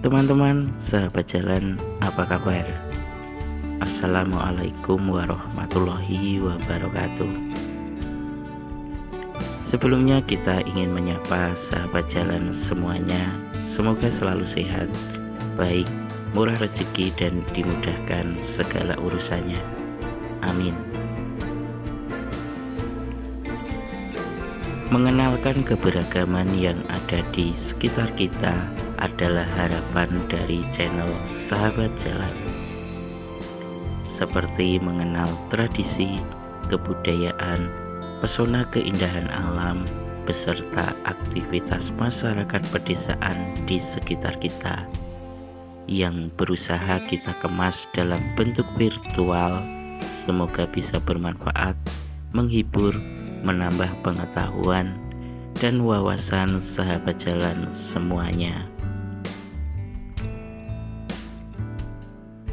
Teman-teman, sahabat jalan, apa kabar? Assalamualaikum warahmatullahi wabarakatuh. Sebelumnya kita ingin menyapa sahabat jalan semuanya. Semoga selalu sehat, baik, murah rezeki dan dimudahkan segala urusannya. Amin. Mengenalkan keberagaman yang ada di sekitar kita adalah harapan dari channel Sahabat Jalan. Seperti mengenal tradisi, kebudayaan, pesona keindahan alam, beserta aktivitas masyarakat pedesaan di sekitar kita yang berusaha kita kemas dalam bentuk virtual. Semoga bisa bermanfaat, menghibur, menambah pengetahuan dan wawasan sahabat jalan semuanya.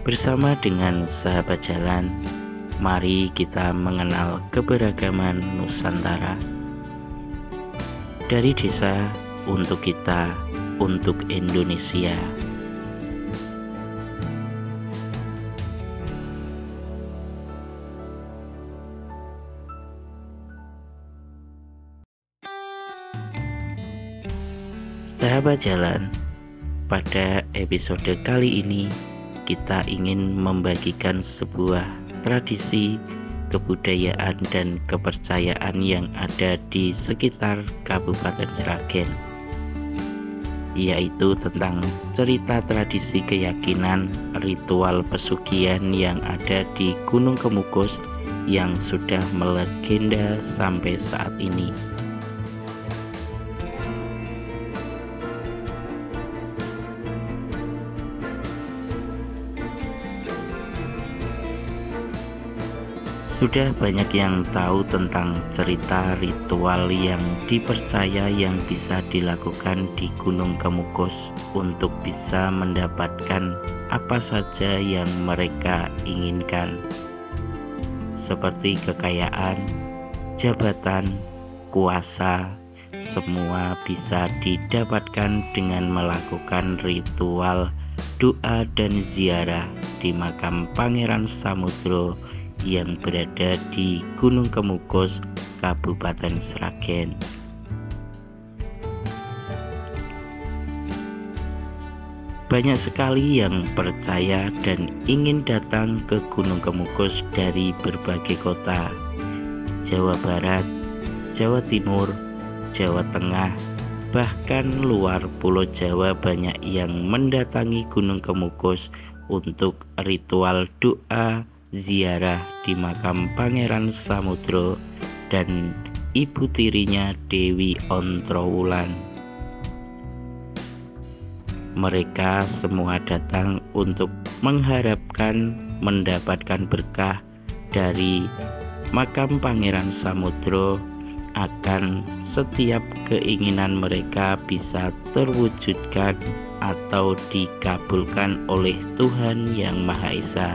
Bersama dengan sahabat jalan, mari kita mengenal keberagaman Nusantara. Dari desa untuk kita, untuk Indonesia. Sahabat jalan, pada episode kali ini kita ingin membagikan sebuah tradisi, kebudayaan dan kepercayaan yang ada di sekitar Kabupaten Sragen, yaitu tentang cerita tradisi keyakinan ritual pesugihan yang ada di Gunung Kemukus yang sudah melegenda sampai saat ini. Sudah banyak yang tahu tentang cerita ritual yang dipercaya yang bisa dilakukan di Gunung Kemukus untuk bisa mendapatkan apa saja yang mereka inginkan, seperti kekayaan, jabatan, kuasa, semua bisa didapatkan dengan melakukan ritual doa dan ziarah di makam Pangeran Samudro yang berada di Gunung Kemukus, Kabupaten Sragen. Banyak sekali yang percaya dan ingin datang ke Gunung Kemukus dari berbagai kota, Jawa Barat, Jawa Timur, Jawa Tengah, bahkan luar Pulau Jawa banyak yang mendatangi Gunung Kemukus untuk ritual doa ziarah di makam Pangeran Samudro dan ibu tirinya Dewi Ontrowulan. Mereka semua datang untuk mengharapkan mendapatkan berkah dari makam Pangeran Samudro, akan setiap keinginan mereka bisa terwujudkan atau dikabulkan oleh Tuhan Yang Maha Esa.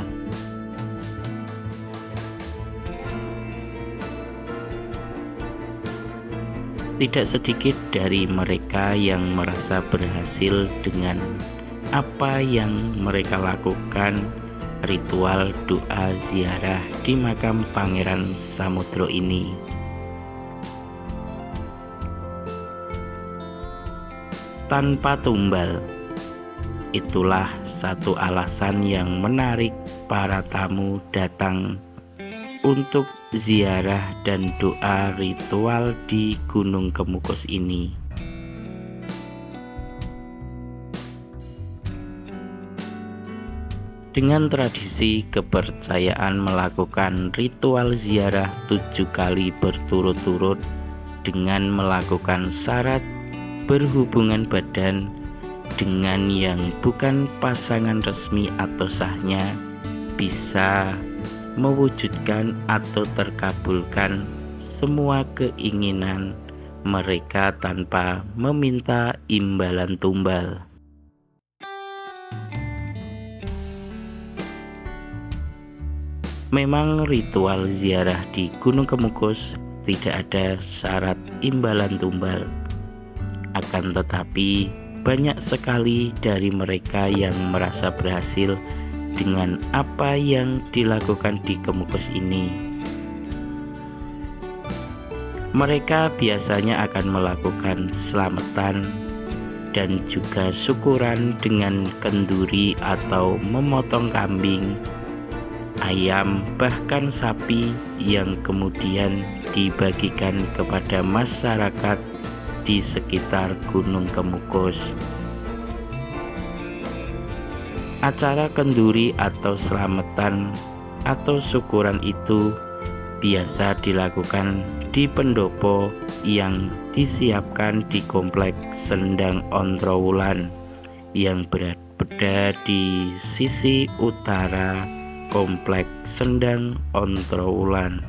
Tidak sedikit dari mereka yang merasa berhasil dengan apa yang mereka lakukan ritual doa ziarah di makam Pangeran Samudro ini. Tanpa tumbal, itulah satu alasan yang menarik para tamu datang untuk ziarah dan doa ritual di Gunung Kemukus ini. Dengan tradisi kepercayaan melakukan ritual ziarah 7 kali berturut-turut dengan melakukan syarat berhubungan badan dengan yang bukan pasangan resmi atau sahnya, bisa mewujudkan atau terkabulkan semua keinginan mereka tanpa meminta imbalan tumbal. Memang ritual ziarah di Gunung Kemukus tidak ada syarat imbalan tumbal, akan tetapi banyak sekali dari mereka yang merasa berhasil dengan apa yang dilakukan di Kemukus ini. Mereka biasanya akan melakukan selamatan dan juga syukuran dengan kenduri atau memotong kambing, ayam, bahkan sapi yang kemudian dibagikan kepada masyarakat di sekitar Gunung Kemukus. Acara kenduri atau selamatan atau syukuran itu biasa dilakukan di pendopo yang disiapkan di komplek Sendang Ontrowulan yang berada di sisi utara komplek Sendang Ontrowulan.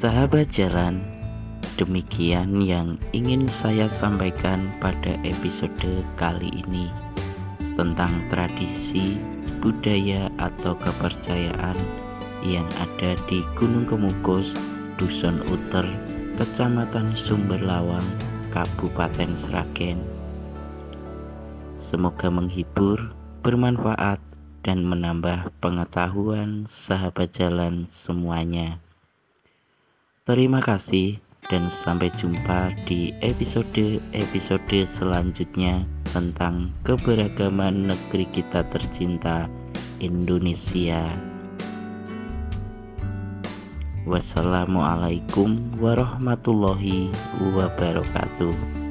Sahabat jalan, demikian yang ingin saya sampaikan pada episode kali ini tentang tradisi, budaya atau kepercayaan yang ada di Gunung Kemukus, Dusun Uter, Kecamatan Sumberlawang, Kabupaten Sragen. Semoga menghibur, bermanfaat, dan menambah pengetahuan sahabat jalan semuanya. Terima kasih dan sampai jumpa di episode selanjutnya tentang keberagaman negeri kita tercinta, Indonesia. Wassalamualaikum warahmatullahi wabarakatuh.